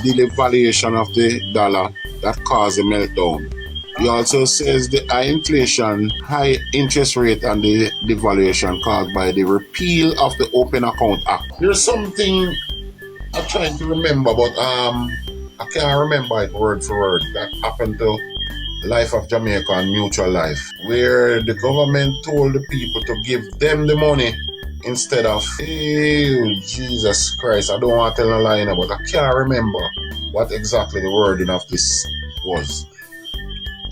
the devaluation of the dollar that caused the meltdown. He also says the high inflation, high interest rate, and the devaluation caused by the repeal of the Open Account Act. There's something I'm trying to remember, but I can't remember it word for word. That happened to Life of Jamaica and Mutual Life, where the government told the people to give them the money instead of, oh, Jesus Christ, I don't want to tell a lie now, but I can't remember what exactly the wording of this was.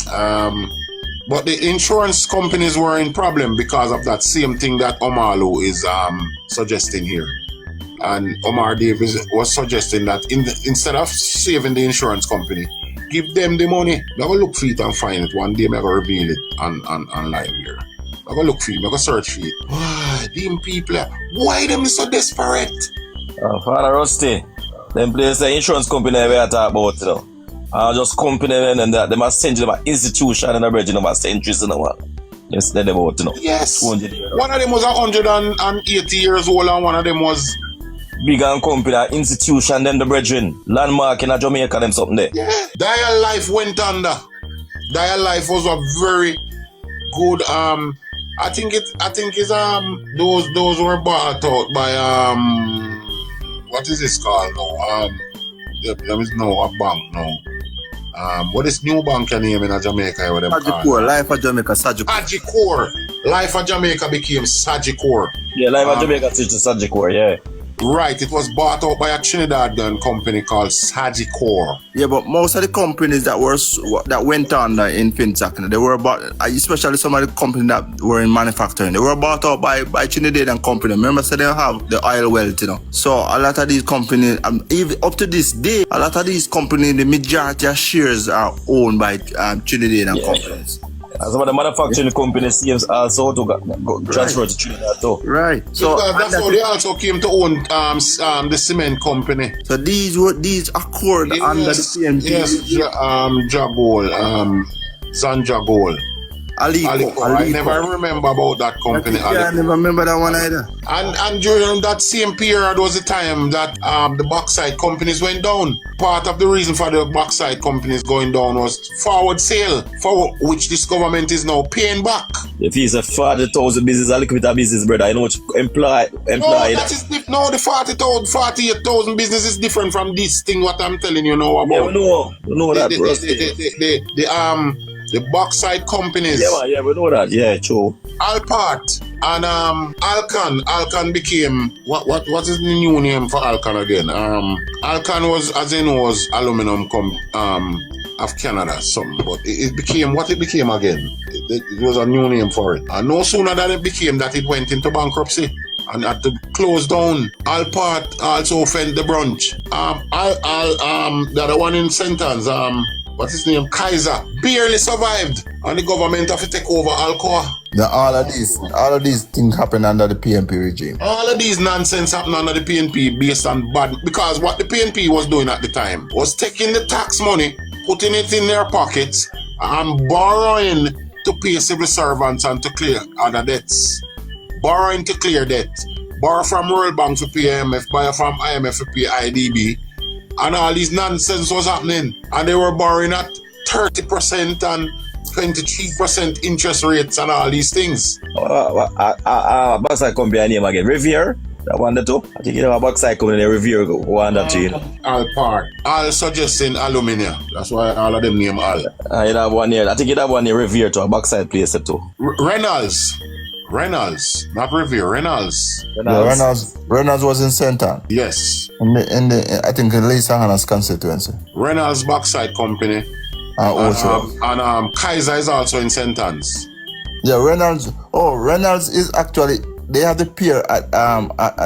But the insurance companies were in problem because of that same thing that Omalu is suggesting here. And Omar Davis was suggesting that instead of saving the insurance company, give them the money. I'm going to look for it and find it. One day I'm going to reveal it on live here. I'm going to look for it. I'm going to search for it. Why, them people, why them so desperate? Father Rusty, them place the insurance company we are talking about, you know. Just company and that they must send you to an institution and a bridge, you know, centuries in the world. Yes, they're about, you know. Yes. One of them was 180 years old and one of them was big and company, institution, then the brethren, landmark in Jamaica, them something there. Yeah. Dial Life went under. Dial Life was a very good I think it's those were bought out by what is this called now? There is no a bank now. What is new bank name in Jamaica? Sagicor, Life of Jamaica, Sagicor. Life of Jamaica became Sagicor. Yeah, Life of Jamaica switched to Sagicor, yeah. Right, it was bought out by a Trinidadian company called Sagicor. Yeah, but most of the companies that went on in fintech, they were bought, especially some of the companies that were in manufacturing, they were bought out by Trinidadian company. Remember, so they have the oil wealth, you know. So a lot of these companies, even up to this day, a lot of these companies, the majority of shares are owned by Trinidadian companies. And some of the manufacturing companies seems also to go transfer to Trinidad too. Right. So that's how they also came to own the cement company. So these accord under the PNP. Yes, Jagol, Zanjagol. Aliko. I never remember about that company. I never remember that one either. And during that same period was the time that the bauxite companies went down. Part of the reason for the bauxite companies going down was forward sale, for which this government is now paying back. If he's a 40,000 business, a liquid business, brother, I know what you employ. No, the 48,000 business is different from this thing what I'm telling you now about. Yeah, we know that, the bauxite companies. Yeah, we know that. Yeah, true. Alpart and Alcan became what is the new name for Alcan again? Alcan was, as you know, was aluminum of Canada, something, but it became what it became again. It was a new name for it. And no sooner than it became that it went into bankruptcy and had to close down. Alpart also fell the branch. The other one in sentence, what's his name? Kaiser barely survived, and the government have to take over Alcoa. All of these things happen under the PNP regime. All of these nonsense happen under the PNP based on bad, because what the PNP was doing at the time was taking the tax money, putting it in their pockets, and borrowing to pay civil servants and to clear other debts. Borrowing to clear debt. Borrow from World Bank to pay IMF, borrow from IMF to pay IDB. And all these nonsense was happening. And they were borrowing at 30% and 23% interest rates and all these things. Bauxite company name again. Riviere? That one that too? I think you know a bauxite company Riviere go on that too. Alpart. All suggesting aluminium. That's why all of them name all. You have one here. I think you have one near Riviere too, a bauxite place too. Reynolds, not Riviere, Reynolds. Yeah, Reynolds was in Centre. Yes. In the I think in Lisa Hannah's constituency. Reynolds Bauxite Company. And Kaiser is also in Sentence. Yeah, Reynolds. Oh, Reynolds is actually, they have the pier at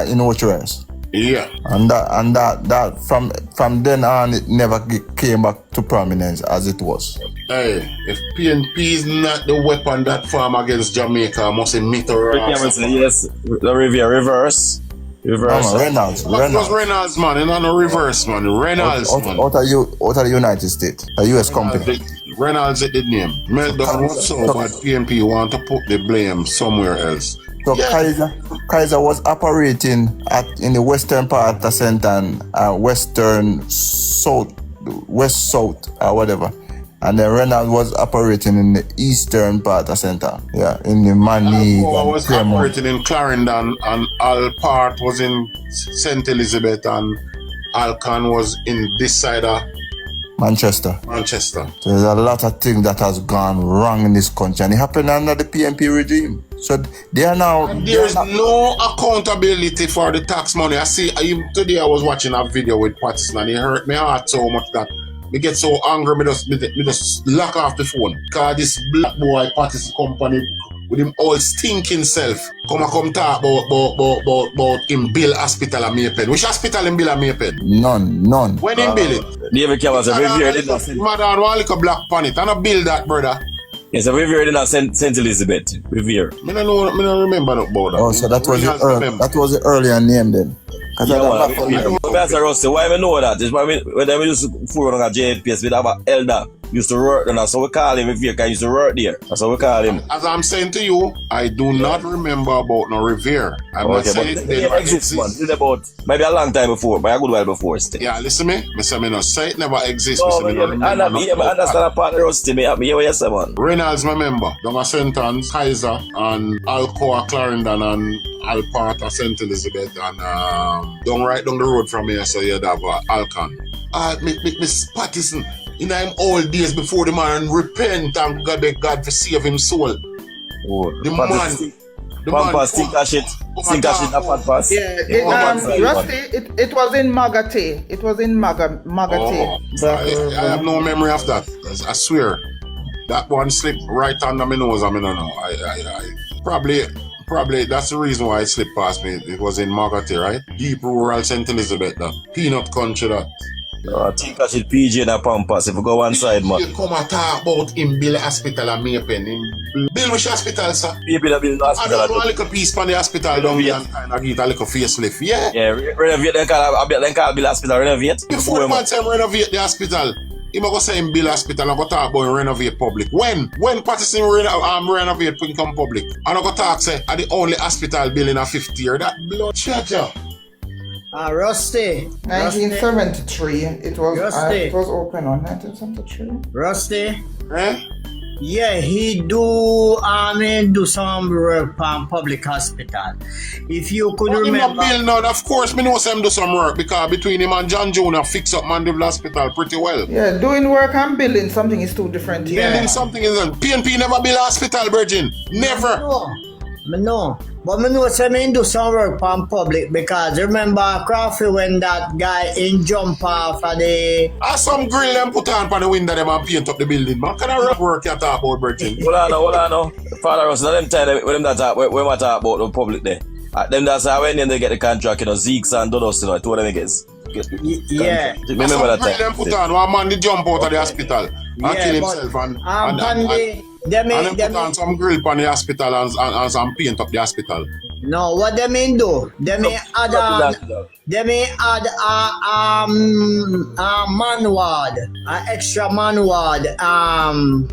in Ochoas. Yeah. And that from then on it never came back to prominence as it was. Hey, if PNP is not the weapon that farm against Jamaica, must admit yes, the Riviere reverse. Reynolds. What was Reynolds, man? It's not a reverse, man. Reynolds, man. Out of the United States, a US company. Reynolds is the name. Meltdown was so bad PNP want to put the blame somewhere else. So yeah. Kaiser was operating in the western part of St. Ann, western south, west south, or whatever. And then Reynolds was operating in the eastern part of St. Ann. Yeah, in the Manny. I was operating in Clarendon, and Al Part was in St. Elizabeth, and Alcan was in this side of Manchester. Manchester. So there's a lot of things that has gone wrong in this country, and it happened under the PNP regime. So they are now. And there is no accountability for the tax money. I see. Even today I was watching a video with Patterson, and it hurt my heart so much that me get so angry. Me just lock off the phone. Cause this black boy Patterson company with him all stinking self come talk about him build hospital at Maypen. Which hospital him build at Maypen? None. When him build it? David Cameron was a revere in Madam, one little black pan it. I not build that, brother. Yes, a revere in St. Elizabeth. Revere. Me don't remember about that. Oh, so that was the earlier name then. Yeah, Rusty, why I know that? It's when we used to fool on a JPS, we have an elder used to work, and that's how we call him. If you can used to work there, that's how we call him. As I'm saying to you, I do not remember about no Revere. I'm not saying it never exists. It's about maybe a long time before, but a good while before still. Yeah, listen me. I say me no say it never exists. No, I understand a part of Rusty. Me hear what you say, man. Reynolds, my member. Down at St. Anne's, Kaiser, and Alcoa, Clarendon, and Alpart, St. Elizabeth, and right down the road from here, so you'd have Alcan. Miss Patterson, in them old days before the man repent and God beg God to save him soul. Oh, the man sink that shit that pass. Yeah, Rusty, it was in Magate. It was in Magate. I have no memory of that. I swear. That one slipped right under my nose. I mean, no. I probably that's the reason why it slipped past me. It was in Magate, right? Deep rural St. Elizabeth, that peanut country, that. I think I should PG in a Pampas if we go one side, man. You come and talk about in Bill Hospital and Maypen. Bill which hospital, sir? Bill Hospital. I don't want a little piece from the hospital down here and kind of get a little facelift. Yeah. Yeah, renovate, then call Bill Hospital, renovate. Before man say renovate the hospital, he might go say in Bill Hospital and go talk about renovate public. When Patterson renovate income public, and I go talk say are the only hospital building a 50 year, that blood chacha. Rusty. 1973. It was open on 1973. Rusty. Eh? Yeah, he do some work on public hospital. If you could remember. Bill now, of course, me know him do some work because between him and John Jonah fix up Mandeville Hospital pretty well. Yeah, doing work and building something is two different things. Building something isn't. PNP never build a hospital, Virgin. Never. No. But I know some do some work on public because remember Crawford when that guy in jump off of the. Some grill them put on the window them and paint up the building. Man, can I work you talk about, Virgin? Hold on. Father Ross, them time when them talk when we talk about the public there. Them that's how when they get the contract, Zeeks and Dodos, two of them gets. Yeah. Remember that time. Them put on one man the jump out of the hospital and kill himself and put on some grill on the hospital and some paint up the hospital. No, what they mean do? They may add a man ward, an extra man ward, run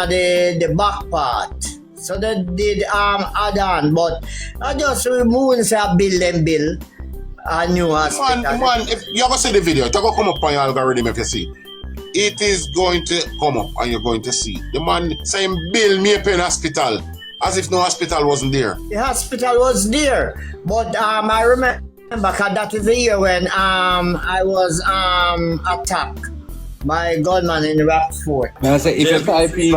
the back part. So they did add on, but I just wouldn't say bill a new hospital. Man, if you ever see the video, it's going to come up on your algorithm if you see. It is going to come up and you're going to see. The man saying Bill Maypen Hospital as if no hospital wasn't there. The hospital was there, but I remember because that is the year when I was attacked by gunman in Rockford. I say if you type in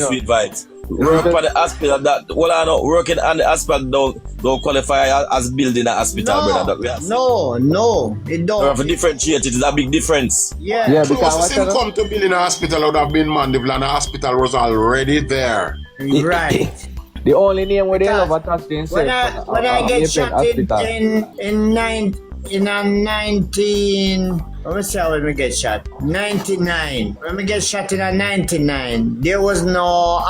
sweet vibes. Work for the hospital working on the hospital don't qualify as building a hospital, brother. No, it don't. You have to differentiate it. It's a big difference. Yeah, because the same come to building a hospital would have been Mandeville and the hospital was already there. Right. The only name where they love attached to when I get shot in 19. Let me see when we get shot. 99. When we get shot in 99, there was no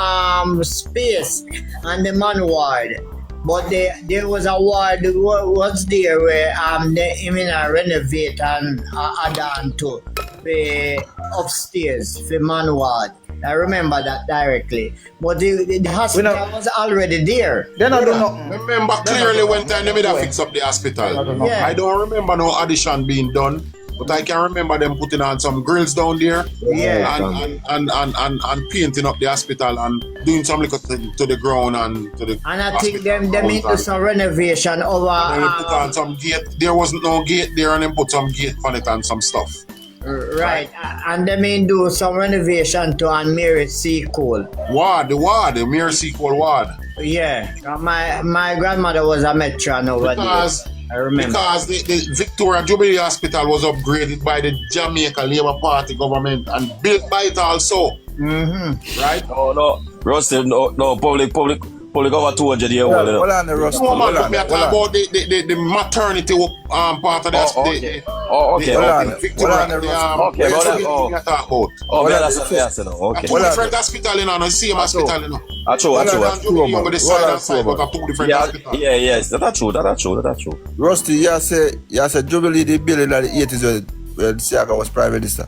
space on the man ward. But there was a ward was there where they renovate and add on to the upstairs, the man ward. I remember that directly. But the hospital was already there. Then I do nothing. Remember clearly when time they made a fix up the hospital. Yeah. I don't remember no addition being done, but I can remember them putting on some grills down there. Yeah. And painting up the hospital and doing some little thing to the ground and to the And I think hospital them into grounds. some renovation over. Then they put on some gate. There wasn't no gate there, and then put some gate on it and some stuff. Right, and they may do some renovation to on Mary C. Cole. The Mary Sequel ward. Yeah, my grandmother was a matron over Because, there. I remember. because the Victoria Jubilee Hospital was upgraded by the Jamaica Labour Party government and built by it also. Right? No. Rusty, no, public over 200 years old. Hold on, Rusty. No, man, Hold on. me talk about the maternity part of the hospital. Okay. Victoria, Okay, but that- oh, talk about. Oh, yeah, that's what I said. Okay. Two different hospital, you know, the same hospital, you know. True. Jubilee on the side and side, but have two different hospitals. Yes, that's true. Rusty, you say Jubilee the building in the 80s where the Siaka was prime minister.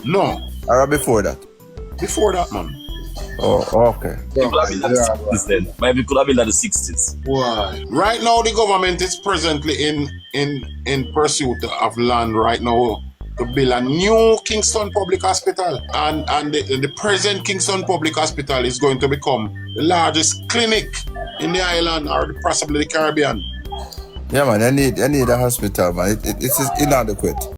No, Or before that? before that, man. Oh, okay. It could have been at the 60s then. Maybe it could have been at the 60s. Why? Right now, the government is presently in pursuit of land right now to build a new Kingston Public Hospital. And the present Kingston Public Hospital is going to become the largest clinic in the island or possibly the Caribbean. Yeah, man, I need a hospital, man. It's inadequate.